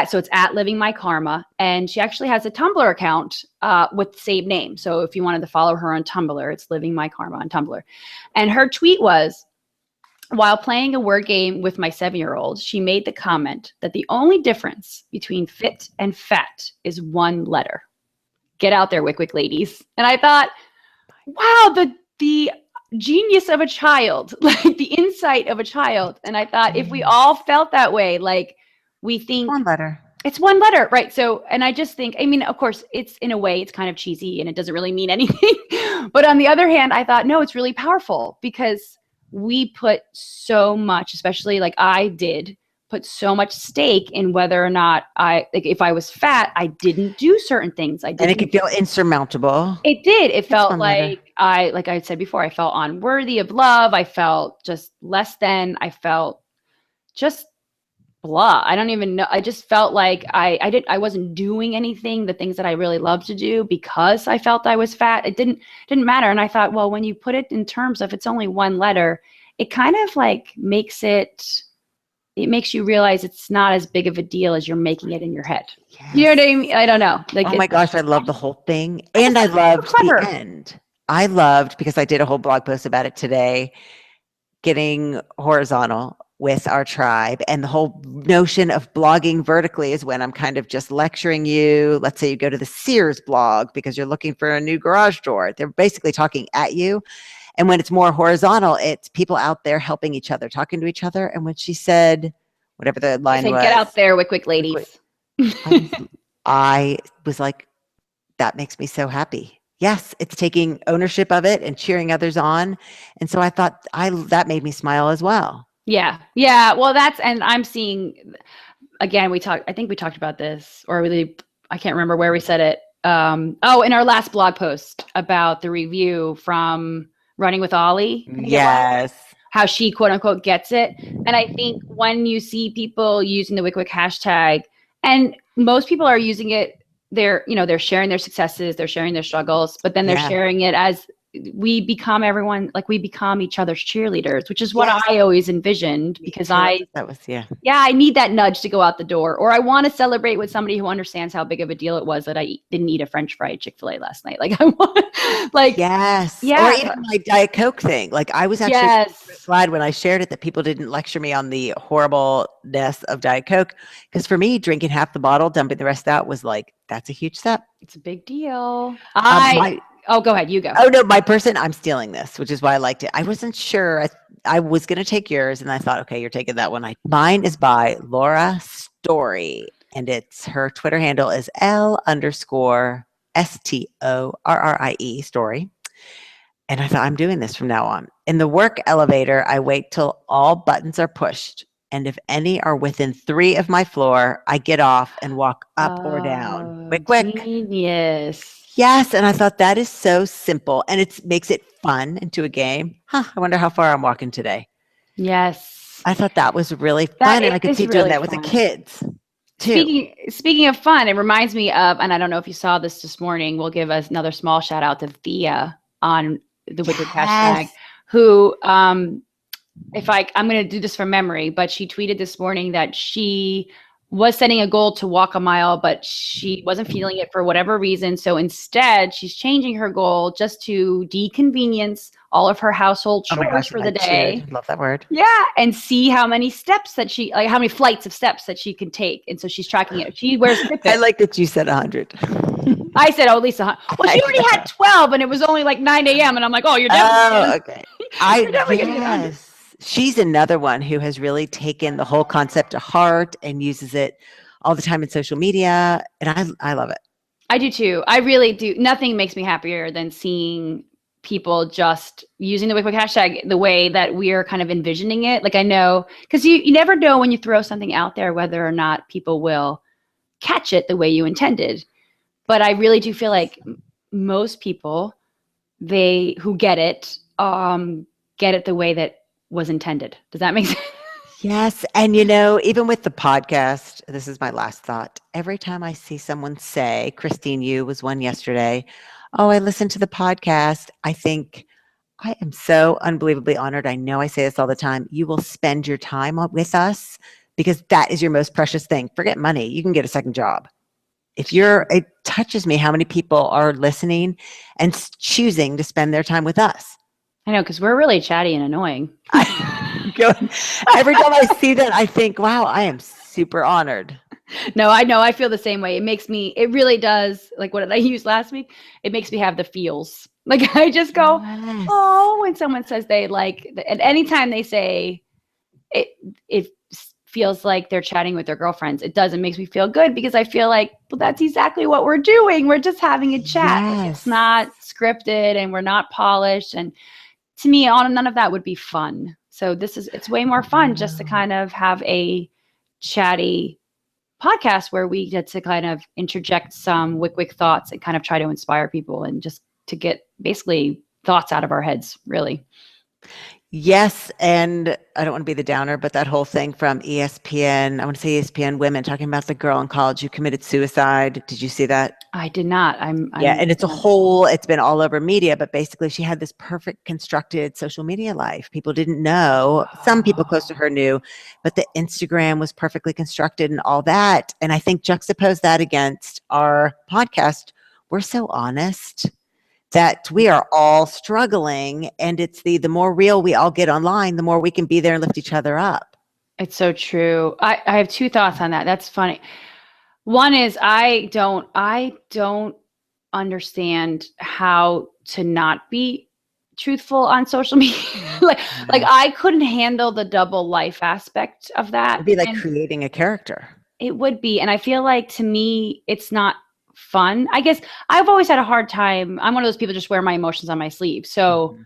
So it's at Living My Karma, and she actually has a Tumblr account with the same name. So if you wanted to follow her on Tumblr, it's Living My Karma on Tumblr. And her tweet was, while playing a word game with my 7-year-old, she made the comment that the only difference between fit and fat is one letter. Get out there, wycwyc ladies. And I thought, wow, the genius of a child, like the insight of a child. And I thought, if we all felt that way, like we think one letter. It's one letter, right? So, and I just think, I mean, of course, it's in a way, it's kind of cheesy and it doesn't really mean anything. But on the other hand, I thought, no, it's really powerful because we put so much, especially like I did, put so much stake in whether or not if I was fat, I didn't do certain things. And it could feel insurmountable. It did. It felt like like I said before, I felt unworthy of love. I felt just less than. I felt just blah. I don't even know. I just felt like I wasn't doing anything, the things that I really love to do, because I felt I was fat. It didn't matter. And I thought, well, when you put it in terms of it's only one letter, it kind of like makes you realize it's not as big of a deal as you're making it in your head. Yes. You know what I mean? I don't know. Like, oh my gosh, I love the whole thing. And I loved the end. I loved, because I did a whole blog post about it today, getting horizontal with our tribe. And the whole notion of blogging vertically is when I'm kind of just lecturing you. Let's say you go to the Sears blog because you're looking for a new garage door. They're basically talking at you. And when it's more horizontal, it's people out there helping each other, talking to each other. And when she said, whatever the line was, get out there, wycwyc ladies. I was like, that makes me so happy. Yes, it's taking ownership of it and cheering others on. And so I thought that made me smile as well. Yeah. Yeah. Well, and I'm seeing, again, I think we talked about this, or I can't remember where we said it. In our last blog post about the review from Running with Ollie. Yes. How she quote unquote gets it. And I think when you see people using the wycwyc hashtag, and most people are using it, they're sharing their successes, they're sharing their struggles, but then they're sharing it as we become we become each other's cheerleaders, which is what Yes. I always envisioned, Me because too. That was, yeah. I need that nudge to go out the door, or I want to celebrate with somebody who understands how big of a deal it was that I didn't eat a French fry at Chick-fil-A last night. Like I want, like, Yes. yeah. Or even my Diet Coke thing. Like I was actually Yes. glad when I shared it that people didn't lecture me on the horribleness of Diet Coke. Because for me, drinking half the bottle, dumping the rest out was like, that's a huge step. It's a big deal. Oh, go ahead. You go. Oh no, my person, I'm stealing this, which is why I liked it. I wasn't sure. I was going to take yours and I thought, okay, you're taking that one. Mine is by Laura Story, and her Twitter handle is L_STORRIE Story. And I thought, I'm doing this from now on. In the work elevator, I wait till all buttons are pushed. And if any are within 3 of my floor, I get off and walk up or down. Wycwyc. Genius. Yes, and I thought that is so simple, and it makes it fun into a game. I wonder how far I'm walking today. Yes. I thought that was really fun, and I could see doing that with the kids too. Speaking of fun, it reminds me of, and I don't know if you saw this morning, we'll give us another small shout out to Thea on the wycwyc hashtag, who, I'm going to do this from memory, but she tweeted this morning that she was setting a goal to walk a mile, but she wasn't feeling it for whatever reason. So instead, she's changing her goal just to deconvenience all of her household chores for the day. Love that word. Yeah. And see how many steps that how many flights of steps that she can take. And so she's tracking it. She wears Fitbit. I like that you said 100. I said, at least 100. Well, she already had 12 and it was only like 9 a.m. And I'm like, oh, you're definitely. Okay. You're definitely going to get 100. She's another one who has really taken the whole concept to heart and uses it all the time in social media. And I love it. I do too. I really do. Nothing makes me happier than seeing people just using the wycwyc hashtag the way that we're kind of envisioning it. Like I know, because you never know when you throw something out there, whether or not people will catch it the way you intended. But I really do feel like most people, who get it the way that was intended. Does that make sense? Yes. And even with the podcast, this is my last thought. Every time I see someone say, Christine, you was one yesterday, oh, I listened to the podcast, I think I am so unbelievably honored. I know I say this all the time. You will spend your time with us because that is your most precious thing. Forget money. You can get a second job. It touches me how many people are listening and choosing to spend their time with us. I know, because we're really chatty and annoying. Every time I see that, I think, wow, I am super honored. No, I know. I feel the same way. It really does. Like, what did I use last week? It makes me have the feels. Like, I just go, yes. Oh, when someone says they like, and anytime they say it feels like they're chatting with their girlfriends, it makes me feel good because I feel like, well, that's exactly what we're doing. We're just having a chat. Yes. Like, it's not scripted and we're not polished. And to me, none of that would be fun. So it's way more fun just to kind of have a chatty podcast where we get to kind of interject some wycwyc thoughts and kind of try to inspire people and just to get basically thoughts out of our heads, really. Yes, and I don't want to be the downer, but that whole thing from ESPN, I want to say ESPN Women, talking about the girl in college who committed suicide. Did you see that? I did not. Yeah, and it's been all over media, but basically she had this perfect constructed social media life. People didn't know. Some people close to her knew, but the Instagram was perfectly constructed and all that. And I think juxtapose that against our podcast, we're so honest that we are all struggling, and it's the more real we all get online, the more we can be there and lift each other up. It's so true. I have 2 thoughts on that. That's funny. One is I don't understand how to not be truthful on social media. like I couldn't handle the double life aspect of that. It'd be like creating a character. It would be. And I feel like to me, it's not fun. I guess I've always had a hard time. I'm one of those people just wear my emotions on my sleeve. So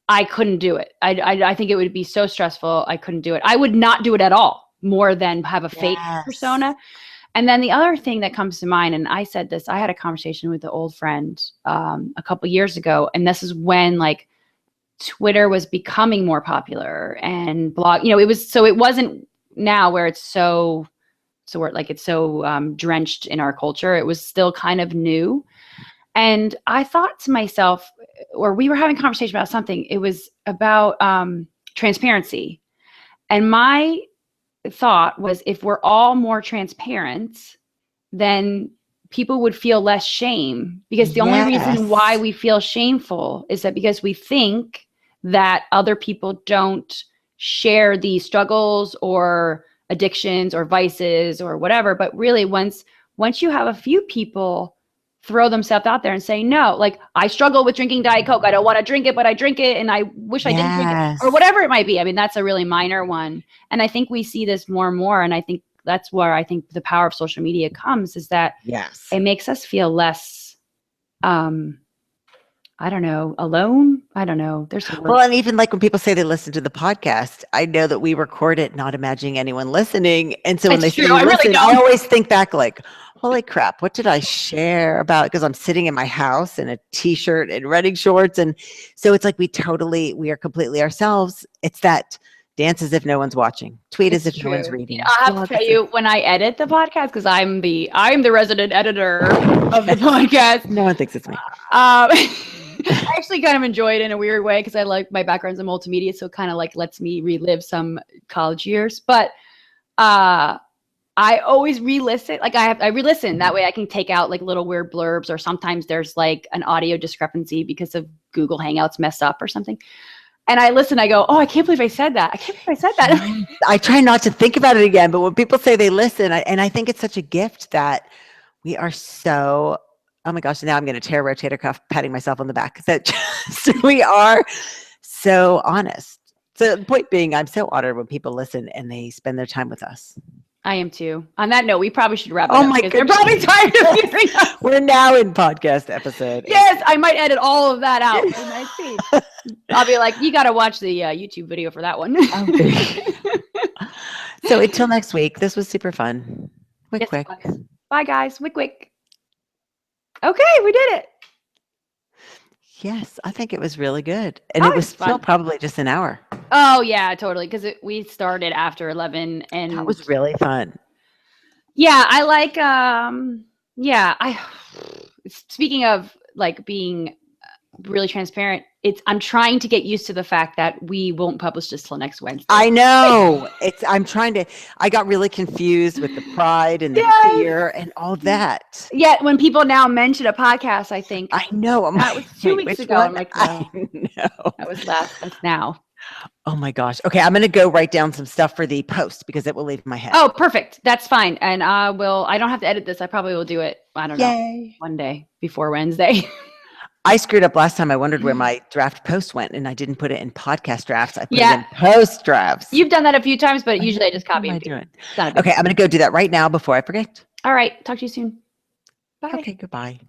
I couldn't do it. I think it would be so stressful. I couldn't do it. I would not do it at all, more than have a fake persona. And then the other thing that comes to mind, and I said this, I had a conversation with an old friend a couple years ago. And this is when like Twitter was becoming more popular and blog, it wasn't now where it's so we're like, it's so drenched in our culture. It was still kind of new. And I thought to myself, or we were having a conversation about something. It was about transparency. And my thought was, if we're all more transparent, then people would feel less shame, because the only reason why we feel shameful is that because we think that other people don't share these struggles or addictions or vices or whatever. But really, once you have a few people throw themselves out there and say, no, like, I struggle with drinking Diet Coke. I don't want to drink it, but I drink it, and I wish I didn't drink it, or whatever it might be. I mean, that's a really minor one. And I think we see this more and more. And I think that's where I think the power of social media comes, is that it makes us feel less, I don't know, alone. I don't know. There's well, and even like when people say they listen to the podcast, I know that we record it not imagining anyone listening. And so when they say listen, I always think back like, holy crap, what did I share about? Because I'm sitting in my house in a t-shirt and running shorts. And so it's like we are completely ourselves. It's that dance as if no one's watching, tweet as if no one's reading. I have to tell you, when I edit the podcast, because I'm the resident editor of the podcast. No one thinks it's me. I actually kind of enjoy it in a weird way, because I like, my background's in multimedia, so it kind of like lets me relive some college years. But I always re-listen. Like I re-listen. That way I can take out like little weird blurbs, or sometimes there's like an audio discrepancy because of Google Hangouts mess up or something. And I listen, I go, oh, I can't believe I said that. I can't believe I said that. I try not to think about it again, but when people say they listen, and I think it's such a gift that we are so, oh my gosh, now I'm going to tear a rotator cuff, patting myself on the back. That just, we are so honest. So the point being, I'm so honored when people listen and they spend their time with us. I am too. On that note, we probably should wrap it up. Oh my goodness. They're probably tired of hearing us. We're now in podcast episode 8. Yes, I might edit all of that out. I'll be like, you got to watch the YouTube video for that one. So until next week, this was super fun. Wycwyc. Yes, bye, guys. Wycwyc. Okay, we did it. Yes, I think it was really good. And it was still probably just an hour. Oh, yeah, totally. Because we started after 11. And that was really fun. Yeah, I like, speaking of like being really transparent, I'm trying to get used to the fact that we won't publish this till next Wednesday. I know. I got really confused with the pride and the fear and all that. Yeah, when people now mention a podcast, I think. I know. That was 2 weeks ago. I'm like, no. I know. That's now. Oh my gosh. Okay, I'm going to go write down some stuff for the post because it will leave my head. Oh, perfect. That's fine. And I don't have to edit this. I probably will do it, I don't know, one day before Wednesday. I screwed up last time. I wondered where my draft post went, and I didn't put it in podcast drafts. I put it in post drafts. You've done that a few times, but usually I just copy and paste. Okay, I'm going to go do that right now before I forget. All right. Talk to you soon. Bye. Okay, goodbye.